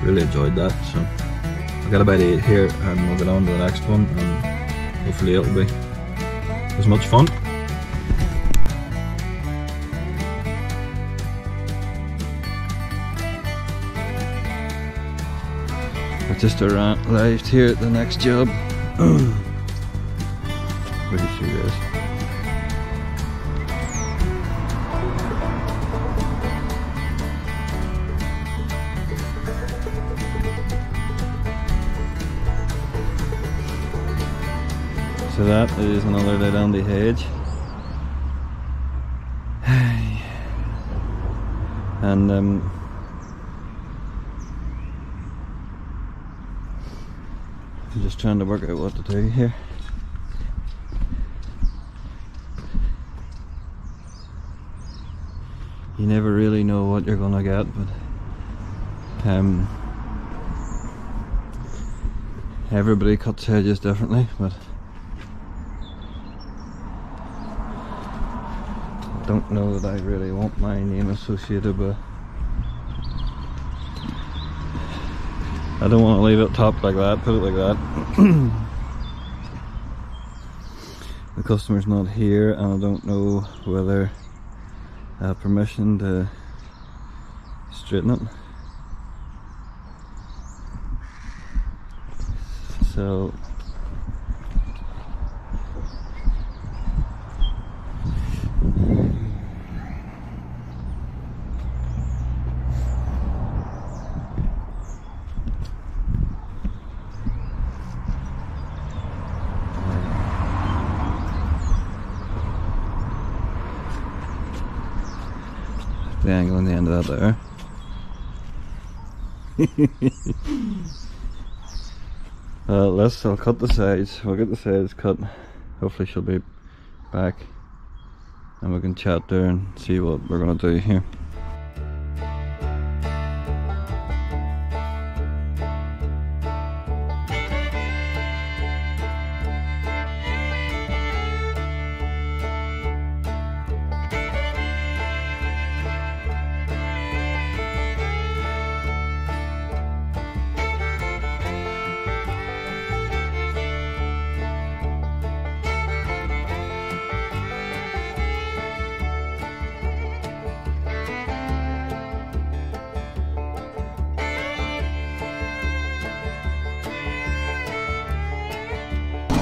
really enjoyed that. So I'll get about 8 here and we'll get on to the next one, and hopefully it'll be as much fun. I just arrived here at the next job. Where do you see this? So that is another Leylandii Hedge. And I'm just trying to work out what to do here. You never really know what you're gonna get, but everybody cuts hedges differently, but I don't know that I really want my name associated with. I don't want to leave it top like that, put it like that. The customer's not here and I don't know whether I have permission to straighten it. So the angle on the end of that there. I'll cut the sides. We'll get the sides cut. Hopefully she'll be back and we can chat there and see what we're gonna do here.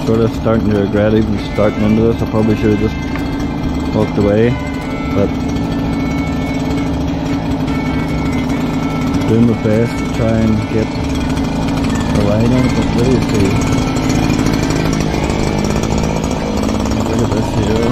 Sort of starting to regret even starting into this. I probably should have just walked away, but doing my best to try and get the line on it. But what do you see? Look at this here.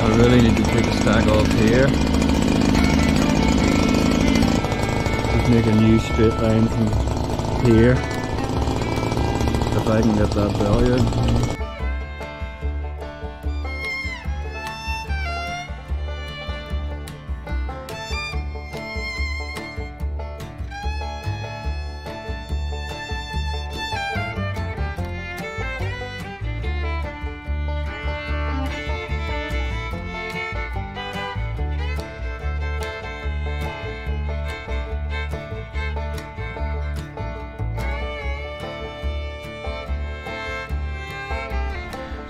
I really need to take a stack off here. Just make a new straight line from here. If I can get that value.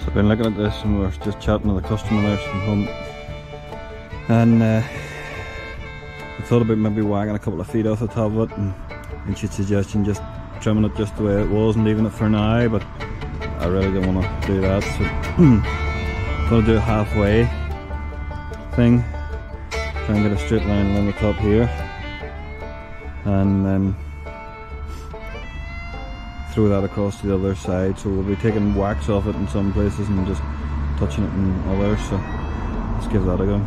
I've been looking at this and we're just chatting to the customer there from home, and I thought about maybe wagging a couple of feet off the top of it, and she'd suggestion just trimming it just the way it was and leaving it for now, but I really don't want to do that, so I'm going to do a halfway thing, try and get a straight line along the top here, and then throw that across to the other side. So we'll be taking wax off it in some places and just touching it in others, so let's give that a go.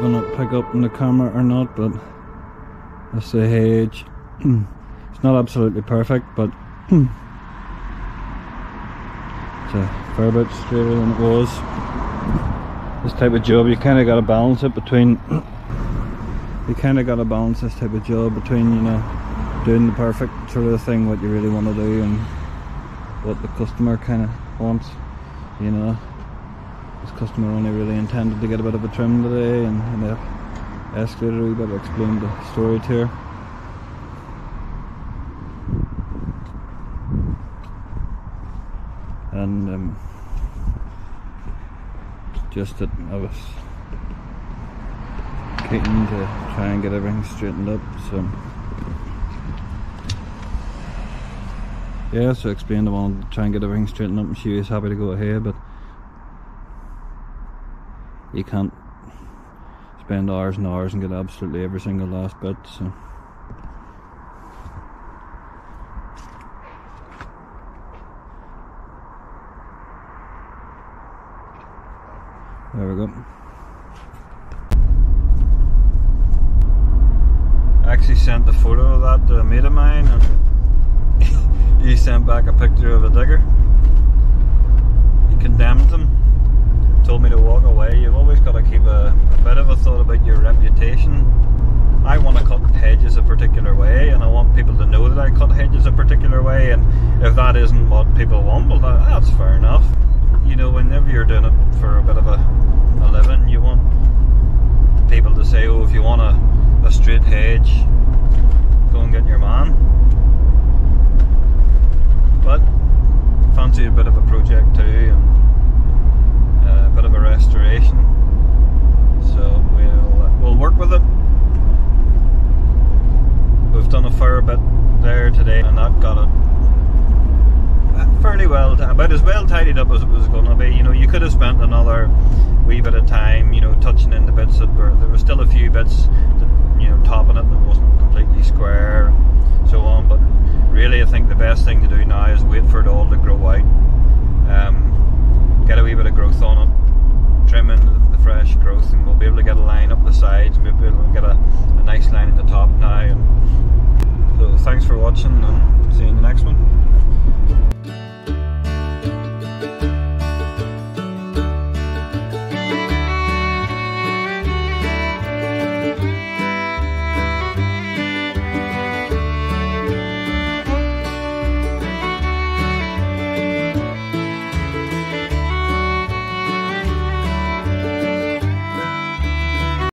gonna pick up in the camera or not, but that's the Hedge. It's not absolutely perfect, but it's a fair bit straighter than it was. This type of job, you kind of got to balance it between. You kind of got to balance this type of job between, you know, doing the perfect sort of thing, what you really want to do, and what the customer kind of wants. You know, this customer only really intended to get a bit of a trim today, and the escalator a wee bit, explained the story to her. And just that I was keen to try and get everything straightened up, so yeah, so I explained I wanted to try and get everything straightened up, and she was happy to go ahead, but you can't spend hours and hours and get absolutely every single last bit, so there we go. I actually sent the photo of that to a mate of mine, and he sent back a picture of a digger. He condemned them, told me to walk away. You've always got to keep a bit of a thought about your reputation. I want to cut hedges a particular way, and I want people to know that I cut hedges a particular way, and if that isn't what people want, well that's fair enough. You know, whenever you're doing it for a bit of a living, you want people to say, oh, if you want a straight hedge, go and get your man. But fancy a bit of a project too, and a bit of a restoration, so we'll work with it. We've done a fair bit there today, and that got it fairly well, about as well tidied up as it was going to be. You know, you could have spent another wee bit of time, you know, touching in the bits that were, there were still a few bits that, you know, topping it that wasn't completely square and so on, but really I think the best thing to do now is wait for it all to grow out, get a wee bit of growth on it, trim in the fresh growth, and we'll be able to get a line up the sides, and we'll be able to get a nice line at the top now. And so thanks for watching, and see you in the next one.